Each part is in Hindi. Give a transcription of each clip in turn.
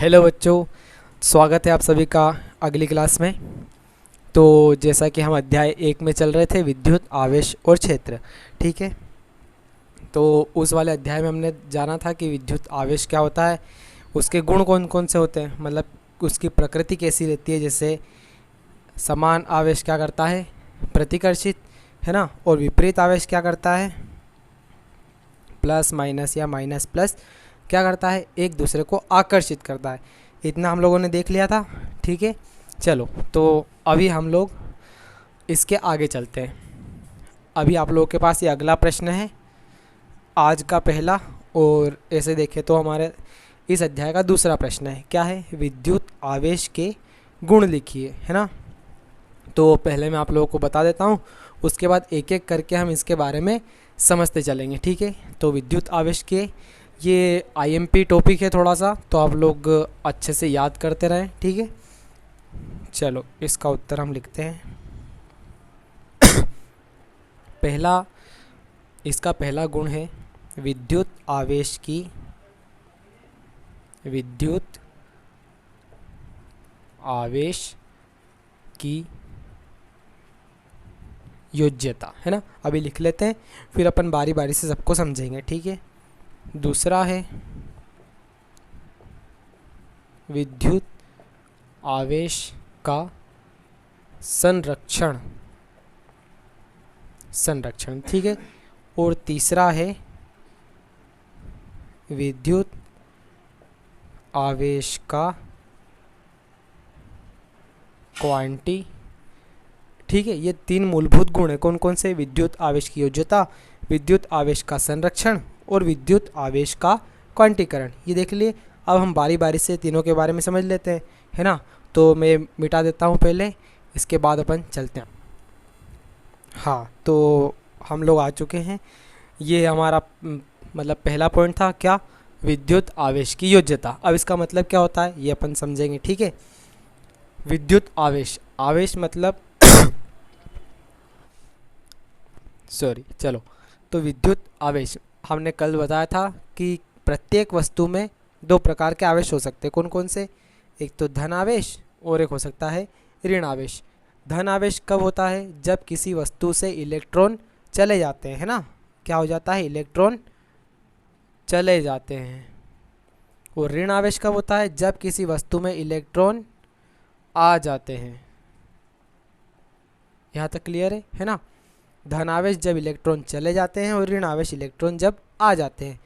हेलो बच्चों, स्वागत है आप सभी का अगली क्लास में। तो जैसा कि हम अध्याय 1 में चल रहे थे, विद्युत आवेश और क्षेत्र, ठीक है। तो उस वाले अध्याय में हमने जाना था कि विद्युत आवेश क्या होता है, उसके गुण कौन कौन से होते हैं, मतलब उसकी प्रकृति कैसी रहती है। जैसे समान आवेश क्या करता है, प्रतिकर्षित, है ना। और विपरीत आवेश क्या करता है, प्लस माइनस या माइनस प्लस क्या करता है, एक दूसरे को आकर्षित करता है। इतना हम लोगों ने देख लिया था, ठीक है। चलो, तो अभी हम लोग इसके आगे चलते हैं। अभी आप लोगों के पास ये अगला प्रश्न है, आज का पहला, और ऐसे देखें तो हमारे इस अध्याय का दूसरा प्रश्न है। क्या है, विद्युत आवेश के गुण लिखिए, है ना। तो पहले मैं आप लोगों को बता देता हूँ, उसके बाद एक एक करके हम इसके बारे में समझते चलेंगे, ठीक है। तो विद्युत आवेश के ये आईएमपी टॉपिक है थोड़ा सा, तो आप लोग अच्छे से याद करते रहें, ठीक है। चलो, इसका उत्तर हम लिखते हैं। इसका पहला गुण है विद्युत आवेश की योज्यता, है ना। अभी लिख लेते हैं, फिर अपन बारी बारी से सबको समझेंगे, ठीक है। दूसरा है विद्युत आवेश का संरक्षण, ठीक है। और तीसरा है विद्युत आवेश का क्वांटी, ठीक है। ये तीन मूलभूत गुण है। कौन कौन से, विद्युत आवेश की योज्यता, विद्युत आवेश का संरक्षण और विद्युत आवेश का क्वांटीकरण। ये देख लिए। अब हम बारी बारी से तीनों के बारे में समझ लेते हैं, है ना। तो मैं मिटा देता हूँ पहले, इसके बाद अपन चलते हैं। हाँ, तो हम लोग आ चुके हैं। ये हमारा मतलब पहला पॉइंट था, क्या, विद्युत आवेश की योज्यता। अब इसका मतलब क्या होता है ये अपन समझेंगे, ठीक है। विद्युत आवेश मतलब सॉरी, चलो। तो विद्युत आवेश हमने कल बताया था कि प्रत्येक वस्तु में दो प्रकार के आवेश हो सकते हैं। कौन कौन से, एक तो धन आवेश और एक हो सकता है ऋण आवेश। धन आवेश कब होता है, जब किसी वस्तु से इलेक्ट्रॉन चले जाते हैं, है ना। क्या हो जाता है, इलेक्ट्रॉन चले जाते हैं। और ऋण आवेश कब होता है, जब किसी वस्तु में इलेक्ट्रॉन आ जाते हैं। यहाँ तक क्लियर है ना। धन आवेश जब इलेक्ट्रॉन चले जाते हैं और ऋण आवेश इलेक्ट्रॉन जब आ जाते हैं।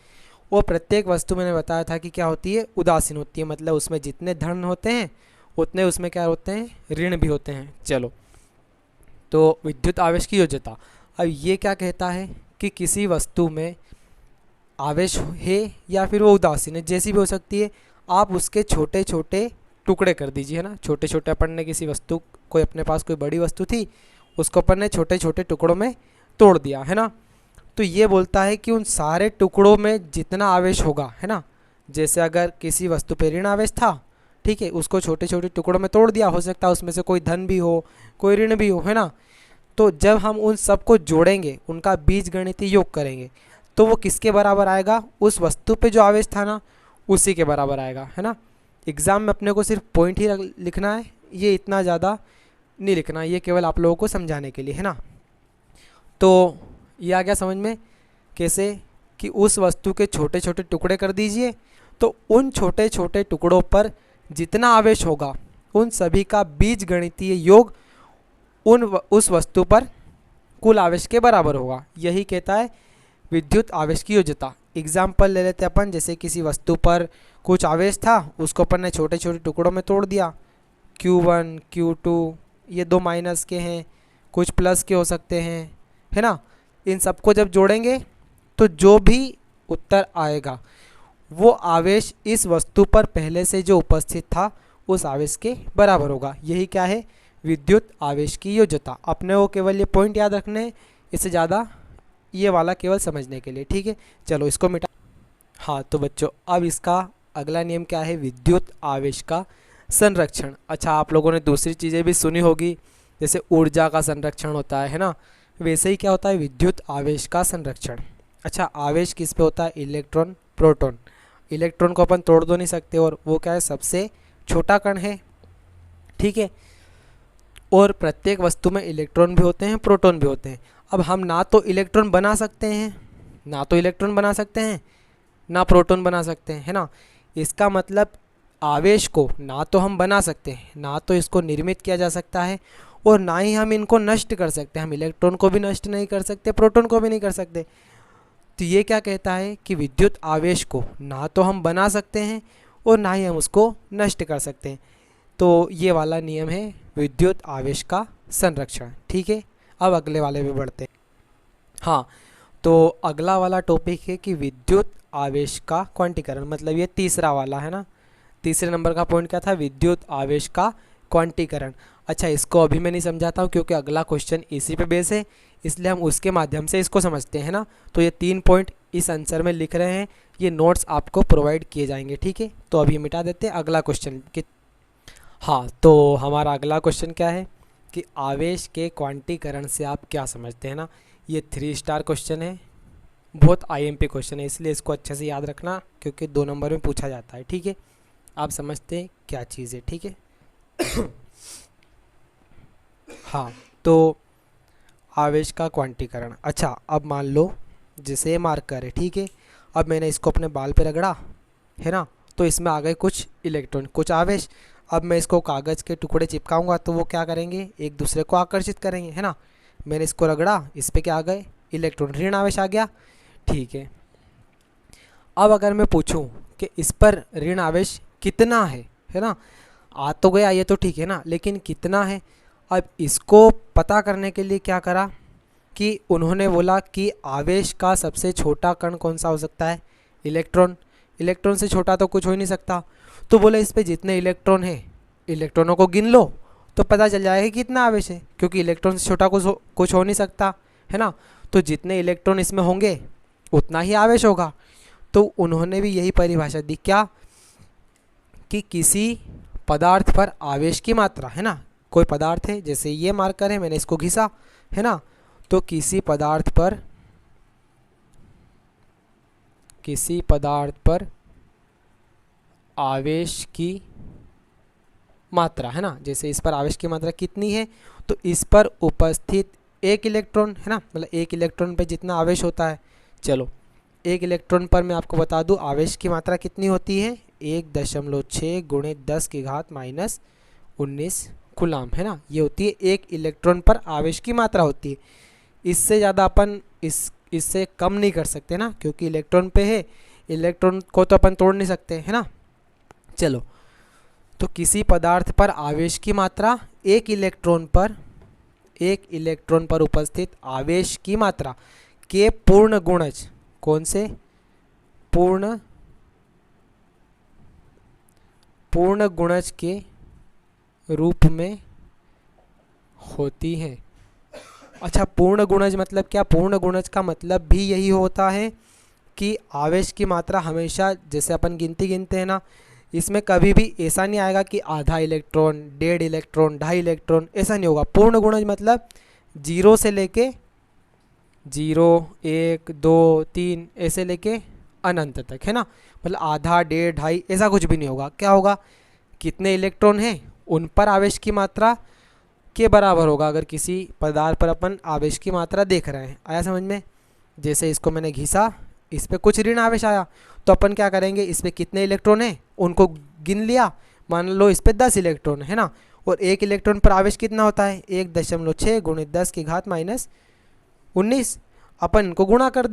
वो प्रत्येक वस्तु मैंने बताया था कि क्या होती है, उदासीन होती है। मतलब उसमें जितने धन होते हैं उतने उसमें क्या होते हैं, ऋण भी होते हैं। चलो, तो विद्युत आवेश की योज्यता। अब ये क्या कहता है कि किसी वस्तु में आवेश है या फिर वो उदासीन है, जैसी भी हो सकती है, आप उसके छोटे छोटे टुकड़े कर दीजिए, है ना। छोटे छोटे अपन ने किसी वस्तु, कोई अपने पास कोई बड़ी वस्तु थी, उसको अपन ने छोटे छोटे टुकड़ों में तोड़ दिया, है ना। तो ये बोलता है कि उन सारे टुकड़ों में जितना आवेश होगा, है ना, जैसे अगर किसी वस्तु पे ऋण आवेश था, ठीक है, उसको छोटे छोटे टुकड़ों में तोड़ दिया, हो सकता है उसमें से कोई धन भी हो, कोई ऋण भी हो, है ना। तो जब हम उन सबको जोड़ेंगे, उनका बीजगणितीय योग करेंगे, तो वो किसके बराबर आएगा, उस वस्तु पे जो आवेश था ना, उसी के बराबर आएगा, है ना। एग्ज़ाम में अपने को सिर्फ पॉइंट ही लिखना है, ये इतना ज़्यादा नहीं लिखना, ये केवल आप लोगों को समझाने के लिए, है ना। तो ये आ गया समझ में, कैसे कि उस वस्तु के छोटे छोटे टुकड़े कर दीजिए, तो उन छोटे छोटे टुकड़ों पर जितना आवेश होगा उन सभी का बीजगणितीय योग उस वस्तु पर कुल आवेश के बराबर होगा। यही कहता है विद्युत आवेश की योज्यता। एग्जाम्पल ले लेते अपन, जैसे किसी वस्तु पर कुछ आवेश था, उसको अपन ने छोटे छोटे टुकड़ों में तोड़ दिया। Q1 Q2 ये दो माइनस के हैं, कुछ प्लस के हो सकते हैं, है ना। इन सबको जब जोड़ेंगे तो जो भी उत्तर आएगा वो आवेश इस वस्तु पर पहले से जो उपस्थित था उस आवेश के बराबर होगा। यही क्या है, विद्युत आवेश की योज्यता। अपने को केवल ये पॉइंट याद रखने हैं, इससे ज़्यादा ये वाला केवल समझने के लिए, ठीक है। चलो, इसको मिटा। हाँ, तो बच्चों अब इसका अगला नियम क्या है, विद्युत आवेश का संरक्षण। अच्छा, आप लोगों ने दूसरी चीज़ें भी सुनी होगी, जैसे ऊर्जा का संरक्षण होता है ना। वैसे ही क्या होता है, विद्युत आवेश का संरक्षण। अच्छा, आवेश किस पे होता है, इलेक्ट्रॉन प्रोटॉन। इलेक्ट्रॉन को अपन तोड़ दो नहीं सकते, और वो क्या है, सबसे छोटा कण है, ठीक है। और प्रत्येक वस्तु में इलेक्ट्रॉन भी होते हैं, प्रोटॉन भी होते हैं। अब हम ना तो इलेक्ट्रॉन बना सकते हैं, ना तो इलेक्ट्रॉन बना सकते हैं, ना प्रोटॉन बना सकते हैं, है ना। इसका मतलब आवेश को ना तो हम बना सकते हैं, ना तो इसको निर्मित किया जा सकता है, और ना ही हम इनको नष्ट कर सकते हैं। हम इलेक्ट्रॉन को भी नष्ट नहीं कर सकते, प्रोटॉन को भी नहीं कर सकते। तो ये क्या कहता है कि विद्युत आवेश को ना तो हम बना सकते हैं और ना ही हम उसको नष्ट कर सकते हैं। तो ये वाला नियम है विद्युत आवेश का संरक्षण, ठीक है। अब अगले वाले पे बढ़ते हैं। हाँ, तो अगला वाला टॉपिक है कि विद्युत आवेश का क्वांटीकरण, मतलब ये तीसरा वाला है ना। तीसरे नंबर का पॉइंट क्या था, विद्युत आवेश का क्वांटीकरण। अच्छा, इसको अभी मैं नहीं समझाता हूँ क्योंकि अगला क्वेश्चन इसी पे बेस है, इसलिए हम उसके माध्यम से इसको समझते हैं ना। तो ये 3 पॉइंट इस आंसर में लिख रहे हैं, ये नोट्स आपको प्रोवाइड किए जाएंगे, ठीक है। तो अभी मिटा देते हैं अगला क्वेश्चन कि हाँ, तो हमारा अगला क्वेश्चन क्या है कि आवेश के क्वांटीकरण से आप क्या समझते हैं ना। ये 3 स्टार क्वेश्चन है, बहुत आईएमपी क्वेश्चन है, इसलिए इसको अच्छे से याद रखना क्योंकि 2 नंबर में पूछा जाता है, ठीक है। आप समझते हैं क्या चीज़ है, ठीक है। हाँ, तो आवेश का क्वांटीकरण। अच्छा, अब मान लो जैसे मार्कर है, ठीक है। अब मैंने इसको अपने बाल पे रगड़ा, है ना, तो इसमें आ गए कुछ इलेक्ट्रॉन, कुछ आवेश। अब मैं इसको कागज़ के टुकड़े चिपकाऊंगा तो वो क्या करेंगे, एक दूसरे को आकर्षित करेंगे, है ना। मैंने इसको रगड़ा, इस पर क्या आ गए, इलेक्ट्रॉन, ऋण आवेश आ गया, ठीक है। अब अगर मैं पूछूं कि इस पर ऋण आवेश कितना है ना, आ तो गया ये तो ठीक है ना, लेकिन कितना है। अब इसको पता करने के लिए क्या करा कि उन्होंने बोला कि आवेश का सबसे छोटा कण कौन सा हो सकता है, इलेक्ट्रॉन। इलेक्ट्रॉन से छोटा तो कुछ हो ही नहीं सकता। तो बोले इस पे जितने इलेक्ट्रॉन हैं, इलेक्ट्रॉनों को गिन लो तो पता चल जाएगा कि कितना आवेश है, क्योंकि इलेक्ट्रॉन से छोटा कुछ हो नहीं सकता, है ना। तो जितने इलेक्ट्रॉन इसमें होंगे उतना ही आवेश होगा। तो उन्होंने भी यही परिभाषा दी, क्या कि किसी पदार्थ पर आवेश की मात्रा, है ना, कोई पदार्थ है, जैसे ये मार्कर है, मैंने इसको घिसा, है ना, तो किसी पदार्थ पर आवेश की मात्रा, है ना, जैसे इस पर आवेश की मात्रा कितनी है, तो इस पर उपस्थित 1 इलेक्ट्रॉन, है ना, मतलब 1 इलेक्ट्रॉन पे जितना आवेश होता है। चलो, 1 इलेक्ट्रॉन पर मैं आपको बता दूं आवेश की मात्रा कितनी होती है, 1.6 × 10⁻⁻19 कूलाम, है ना। ये होती है 1 इलेक्ट्रॉन पर आवेश की मात्रा होती है। इससे ज़्यादा अपन इससे कम नहीं कर सकते ना, क्योंकि इलेक्ट्रॉन पे है, इलेक्ट्रॉन को तो अपन तोड़ नहीं सकते, है ना। चलो, तो किसी पदार्थ पर आवेश की मात्रा 1 इलेक्ट्रॉन पर उपस्थित आवेश की मात्रा के पूर्ण गुणज, कौन से, पूर्ण गुणज के रूप में होती है। अच्छा, पूर्ण गुणज मतलब क्या, पूर्ण गुणज का मतलब भी यही होता है कि आवेश की मात्रा हमेशा, जैसे अपन गिनती गिनते हैं ना, इसमें कभी भी ऐसा नहीं आएगा कि आधा इलेक्ट्रॉन, 1.5 इलेक्ट्रॉन, 2.5 इलेक्ट्रॉन, ऐसा नहीं होगा। पूर्ण गुणज मतलब 0 से लेके 0, 1, 2, 3 ऐसे लेके अनंत तक, है ना। मतलब आधा, 1.5, 2.5 ऐसा कुछ भी नहीं होगा। क्या होगा, कितने इलेक्ट्रॉन हैं उन पर आवेश की मात्रा के बराबर होगा। अगर किसी पदार्थ पर अपन आवेश की मात्रा देख रहे हैं, आया समझ में। जैसे इसको मैंने घिसा, इस पर कुछ ऋण आवेश आया, तो अपन क्या करेंगे, इस पर कितने इलेक्ट्रॉन हैं उनको गिन लिया, मान लो इस पर 10 इलेक्ट्रॉन, है ना। और 1 इलेक्ट्रॉन पर आवेश कितना होता है, 1.6 × 10⁻⁻19। अपन इनको गुणा कर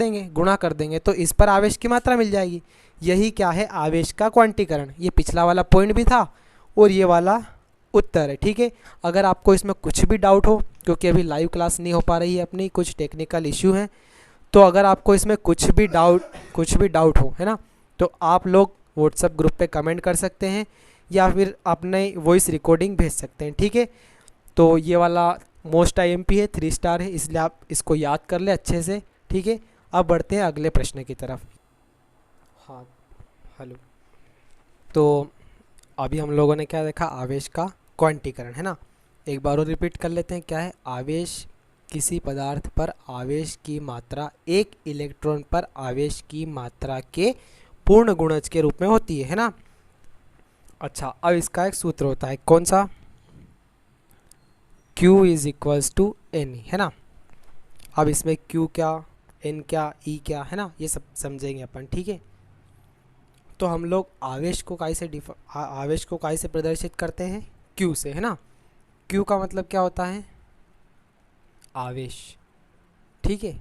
देंगे तो इस पर आवेश की मात्रा मिल जाएगी। यही क्या है, आवेश का क्वांटीकरण। ये पिछला वाला पॉइंट भी था और ये वाला उत्तर है, ठीक है। अगर आपको इसमें कुछ भी डाउट हो, क्योंकि अभी लाइव क्लास नहीं हो पा रही है अपनी, कुछ टेक्निकल इश्यू हैं, तो अगर आपको इसमें कुछ भी डाउट हो, है ना, तो आप लोग व्हाट्सएप ग्रुप पे कमेंट कर सकते हैं या फिर अपने वॉइस रिकॉर्डिंग भेज सकते हैं, ठीक है। तो ये वाला मोस्ट आईएमपी है, 3 स्टार है, इसलिए आप इसको याद कर ले अच्छे से, ठीक है। अब बढ़ते हैं अगले प्रश्न की तरफ। हाँ, हेलो। तो अभी हम लोगों ने क्या देखा, आवेश का क्वांटीकरण, है ना। एक बार और रिपीट कर लेते हैं, क्या है, आवेश किसी पदार्थ पर आवेश की मात्रा 1 इलेक्ट्रॉन पर आवेश की मात्रा के पूर्ण गुणज के रूप में होती है ना। अच्छा, अब इसका एक सूत्र होता है, कौन सा? Q is equals to N, है ना। अब इसमें Q क्या, N क्या, E क्या, है ना, ये सब समझेंगे अपन, ठीक है। तो हम लोग आवेश को काहे से प्रदर्शित करते हैं? Q से, है ना। Q का मतलब क्या होता है? आवेश, ठीक है।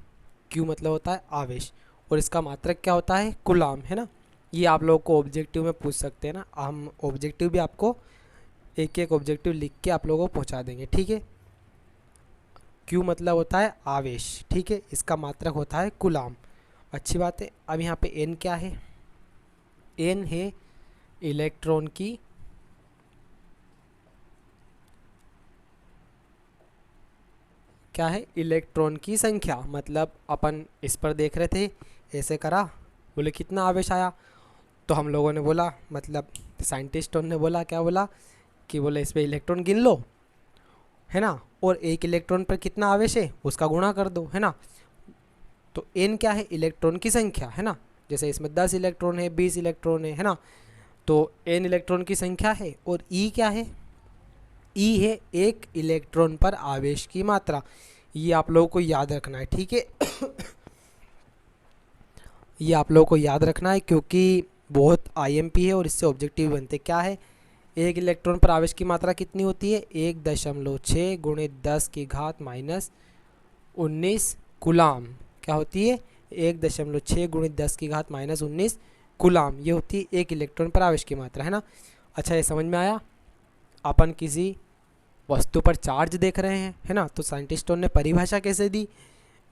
Q मतलब होता है आवेश, और इसका मात्रक क्या होता है? कूलाम, है ना। ये आप लोगों को ऑब्जेक्टिव में पूछ सकते हैं ना, हम ऑब्जेक्टिव भी आपको एक एक ऑब्जेक्टिव लिख के आप लोगों को पहुंचा देंगे, ठीक है। Q मतलब होता है आवेश, ठीक है, इसका मात्रक होता है कूलाम। अच्छी बात है। अब यहाँ पे N क्या है? N है इलेक्ट्रॉन की क्या है? इलेक्ट्रॉन की संख्या। मतलब अपन इस पर देख रहे थे, ऐसे करा, बोले कितना आवेश आया, तो हम लोगों ने बोला, मतलब साइंटिस्टों ने बोला, क्या बोला कि बोले इस पर इलेक्ट्रॉन गिन लो, है ना, और एक इलेक्ट्रॉन पर कितना आवेश है उसका गुणा कर दो, है ना। तो N क्या है? इलेक्ट्रॉन की संख्या, है ना। जैसे इसमें 10 इलेक्ट्रॉन है, 20 इलेक्ट्रॉन है ना। तो N इलेक्ट्रॉन की संख्या है, और E क्या है? E है एक इलेक्ट्रॉन पर आवेश की मात्रा। ये आप लोगों को याद रखना है, ठीक है। ये आप लोगों को याद रखना है क्योंकि बहुत IMP है और इससे ऑब्जेक्टिव बनते। क्या है? एक इलेक्ट्रॉन पर आवेश की मात्रा कितनी होती है? 1.6 गुणे 10 की घात माइनस 19 कूलाम। क्या होती है? 1.6 गुणे 10 की घात माइनस 19 कूलाम, ये होती है एक इलेक्ट्रॉन पर आवेश की मात्रा, है ना। अच्छा, ये समझ में आया? अपन किसी वस्तु पर चार्ज देख रहे हैं, है ना, तो साइंटिस्टों ने परिभाषा कैसे दी?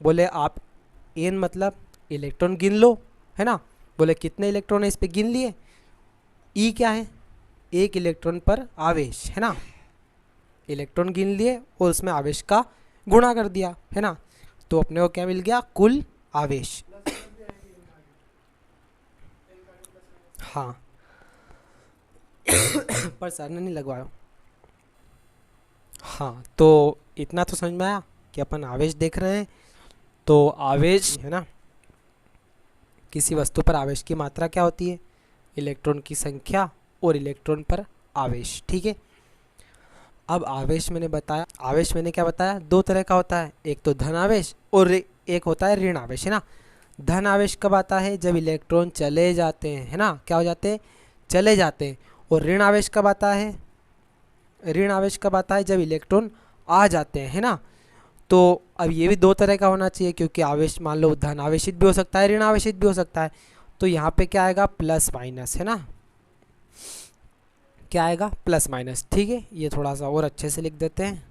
बोले आप N मतलब इलेक्ट्रॉन गिन लो, है ना। बोले कितने इलेक्ट्रॉन है, इस पे गिन लिए। E क्या है? एक इलेक्ट्रॉन पर आवेश, है ना। इलेक्ट्रॉन गिन लिए और उसमें आवेश का गुणा कर दिया, है ना। तो अपने को क्या मिल गया? कुल आवेश। हाँ पर सर ने नहीं लगवाया। हाँ, तो इतना तो समझ में आया कि अपन आवेश देख रहे हैं। तो आवेश, है ना, किसी वस्तु पर आवेश की मात्रा क्या होती है? इलेक्ट्रॉन की संख्या और इलेक्ट्रॉन पर आवेश, ठीक है। अब आवेश मैंने क्या बताया? दो तरह का होता है, एक तो धन आवेश और एक होता है ऋण आवेश, है ना। धन आवेश कब आता है? जब इलेक्ट्रॉन चले जाते हैं, है ना। क्या हो जाते हैं? चले जाते हैं। और ऋण आवेश कब आता है? ऋण आवेश कब आता है? जब इलेक्ट्रॉन आ जाते हैं, है ना। तो अब ये भी दो तरह का होना चाहिए, क्योंकि आवेश मान लो धन आवेशित भी हो सकता है, ऋण आवेशित भी हो सकता है। तो यहाँ पे क्या आएगा? प्लस माइनस, है ना। क्या आएगा? प्लस माइनस, ठीक है। ये थोड़ा सा और अच्छे से लिख देते हैं,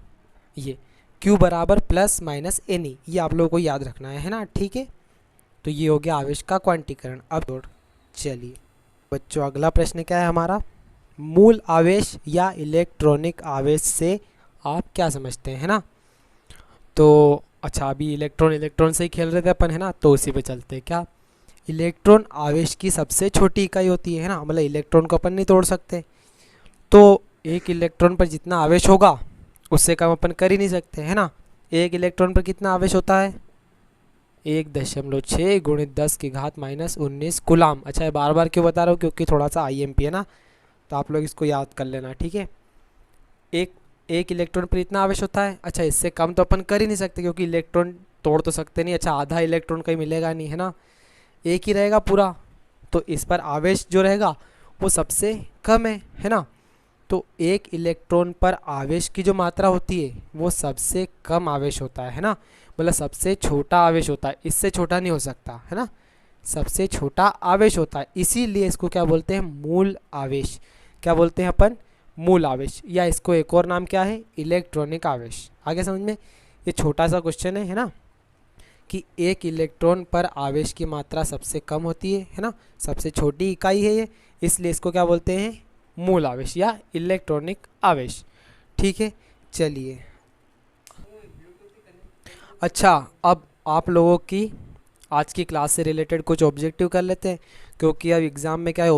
ये Q बराबर प्लस माइनस NE, ये आप लोगों को याद रखना है ना, ठीक है। तो ये हो गया आवेश का क्वांटीकरण। अब चलिए बच्चों, अगला प्रश्न क्या है हमारा? मूल आवेश या इलेक्ट्रॉनिक आवेश से आप क्या समझते हैं, है ना। तो अच्छा, अभी इलेक्ट्रॉन से ही खेल रहे थे अपन, है ना, तो उसी पे चलते हैं। क्या? इलेक्ट्रॉन आवेश की सबसे छोटी इकाई होती है ना, मतलब इलेक्ट्रॉन को अपन नहीं तोड़ सकते। तो एक इलेक्ट्रॉन पर जितना आवेश होगा उससे कम अपन कर ही नहीं सकते, है ना। एक इलेक्ट्रॉन पर कितना आवेश होता है? 1.6 गुणे 10 की घात माइनस 19 कूलाम। अच्छा, ये बार बार क्यों बता रहा हूँ? क्योंकि थोड़ा सा IMP है ना, तो आप लोग इसको याद कर लेना, ठीक है। एक इलेक्ट्रॉन पर इतना आवेश होता है। अच्छा, इससे कम तो अपन कर ही नहीं सकते, क्योंकि इलेक्ट्रॉन तोड़ तो सकते नहीं। अच्छा, आधा इलेक्ट्रॉन कहीं मिलेगा नहीं, है ना, एक ही रहेगा पूरा। तो इस पर आवेश जो रहेगा वो सबसे कम है ना। तो एक इलेक्ट्रॉन पर आवेश की जो मात्रा होती है वो सबसे कम आवेश होता है ना, मतलब सबसे छोटा आवेश होता है, इससे छोटा नहीं हो सकता, है ना। सबसे छोटा आवेश होता है, इसीलिए इसको क्या बोलते हैं? मूल आवेश। क्या बोलते हैं अपन? मूल आवेश, या इसको एक और नाम क्या है? इलेक्ट्रॉनिक आवेश। आगे समझ में? ये छोटा सा क्वेश्चन है ना, कि एक इलेक्ट्रॉन पर आवेश की मात्रा सबसे कम होती है ना, सबसे छोटी इकाई है ये, इसलिए इसको क्या बोलते हैं? मूल आवेश या इलेक्ट्रॉनिक आवेश, ठीक है। चलिए, अच्छा, अब आप लोगों की आज की क्लास से रिलेटेड कुछ ऑब्जेक्टिव कर लेते हैं, क्योंकि अब एग्ज़ाम में क्या है,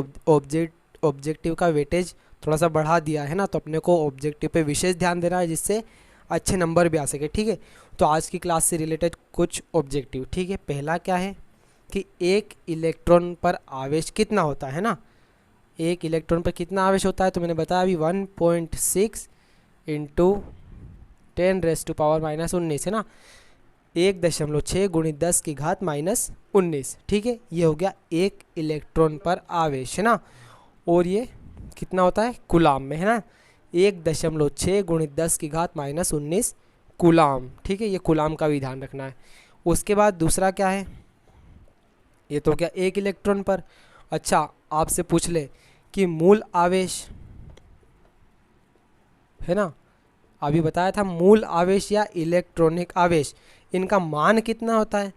ऑब्जेक्टिव का वेटेज थोड़ा सा बढ़ा दिया है ना, तो अपने को ऑब्जेक्टिव पे विशेष ध्यान देना है, जिससे अच्छे नंबर भी आ सके, ठीक है। तो आज की क्लास से रिलेटेड कुछ ऑब्जेक्टिव, ठीक है। पहला क्या है? कि एक इलेक्ट्रॉन पर आवेश कितना होता है ना, एक इलेक्ट्रॉन पर कितना आवेश होता है, तो मैंने बताया अभी 1.6 इंटू 10⁻⁻19 है ना, 1.6 गुणित 10 की घात -19, ठीक है। ये हो गया एक इलेक्ट्रॉन पर आवेश है ना, और ये कितना होता है कूलाम में है ना, 1.6 गुणित 10 की घात -19 कूलाम, ठीक है। ये कूलाम का भी ध्यान रखना है। उसके बाद दूसरा क्या है, ये तो क्या एक इलेक्ट्रॉन पर। अच्छा, आपसे पूछ ले कि मूल आवेश है ना, अभी बताया था मूल आवेश या इलेक्ट्रॉनिक आवेश, इनका मान कितना होता है।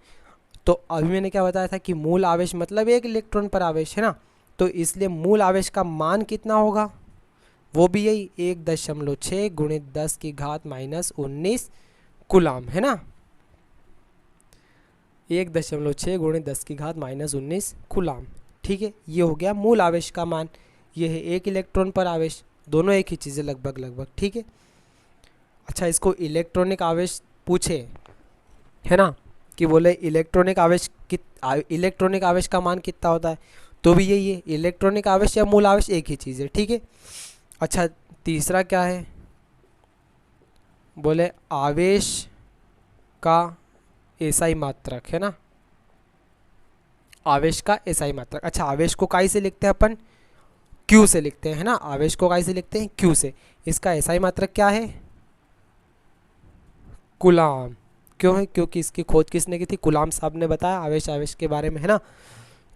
तो अभी मैंने क्या बताया था कि मूल आवेश मतलब एक इलेक्ट्रॉन पर आवेश है ना, तो इसलिए मूल आवेश का मान कितना होगा, वो भी यही 1.6 गुणित 10 की घात -19 कूलाम है ना, 1.6 गुणित 10 की घात -19 कूलाम, ठीक है। ये हो गया मूल आवेश का मान, ये है एक इलेक्ट्रॉन पर आवेश, दोनों एक ही चीज़ है लगभग, ठीक है। अच्छा, इसको इलेक्ट्रॉनिक आवेश पूछे है ना, कि बोले इलेक्ट्रॉनिक आवेश का मान कितना होता है, तो भी यही है, इलेक्ट्रॉनिक आवेश या मूल आवेश एक ही चीज़ है, ठीक है। अच्छा, तीसरा क्या है, बोले आवेश का एसआई मात्रक है ना, आवेश का एसआई मात्रक। अच्छा, आवेश को काई से लिखते हैं अपन, क्यू से लिखते हैं है ना, आवेश को काई से लिखते हैं, क्यू से। इसका एसआई मात्रक क्या है, कूलाम। क्यों है, क्योंकि इसकी खोज किसने की थी, कूलाम साहब ने बताया आवेश के बारे में है ना।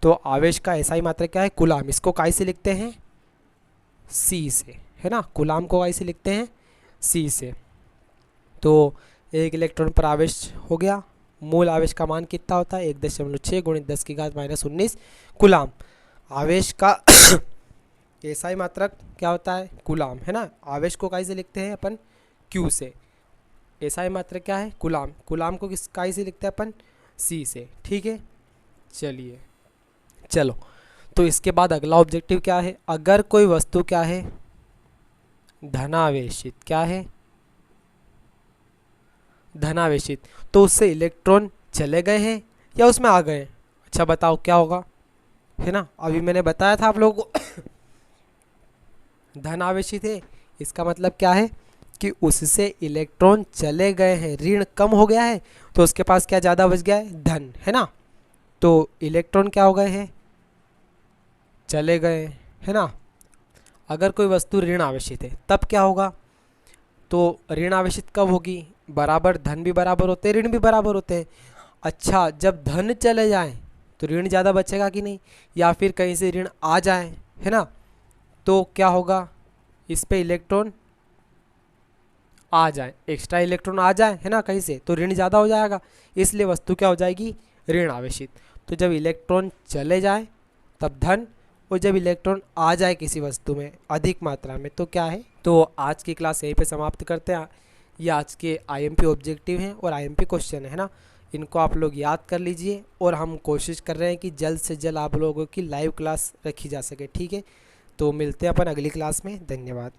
तो आवेश का एसआई मात्रक क्या है, कूलाम। इसको काई से लिखते हैं, सी से है ना, कूलाम को काई से लिखते हैं, सी से। तो एक इलेक्ट्रॉन पर आवेश हो गया, मूल आवेश का मान कितना होता है 1.6 गुणित 10 की घात -19 कूलाम। आवेश का एसआई मात्रक क्या होता है, कूलाम है ना, आवेश को काई से लिखते हैं अपन, क्यू से। एसआई मात्रक क्या है, कूलाम, कूलाम को किस काई से लिखते हैं अपन, सी से, ठीक है। चलिए, चलो, तो इसके बाद अगला ऑब्जेक्टिव क्या है, अगर कोई वस्तु क्या है धनावेशित, क्या है धनावेशित, तो उससे इलेक्ट्रॉन चले गए हैं या उसमें आ गए हैं। अच्छा बताओ क्या होगा, है ना, अभी मैंने बताया था आप लोगों को धनावेशित है, इसका मतलब क्या है कि उससे इलेक्ट्रॉन चले गए हैं, ऋण कम हो गया है, तो उसके पास क्या ज़्यादा बच गया है, धन है ना। तो इलेक्ट्रॉन क्या हो गए हैं, चले गए है ना। अगर कोई वस्तु ऋण आवेशित है तब क्या होगा, तो ऋण आवेशित कब होगी, बराबर धन भी बराबर होते हैं, ऋण भी बराबर होते हैं। अच्छा, जब धन चले जाए तो ऋण ज़्यादा बचेगा कि नहीं, या फिर कहीं से ऋण आ जाए है ना, तो क्या होगा, इस पे इलेक्ट्रॉन आ जाए, एक्स्ट्रा इलेक्ट्रॉन आ जाए है ना कहीं से, तो ऋण ज़्यादा हो जाएगा, इसलिए वस्तु क्या हो जाएगी, ऋण आवेशित। तो जब इलेक्ट्रॉन चले जाए तब धन, और जब इलेक्ट्रॉन आ जाए किसी वस्तु में अधिक मात्रा में तो क्या है। तो आज की क्लास यहीं पे समाप्त करते हैं। ये आज के आईएमपी ऑब्जेक्टिव हैं और आईएमपी क्वेश्चन है ना, इनको आप लोग याद कर लीजिए, और हम कोशिश कर रहे हैं कि जल्द से जल्द आप लोगों की लाइव क्लास रखी जा सके, ठीक है। तो मिलते हैं अपन अगली क्लास में, धन्यवाद।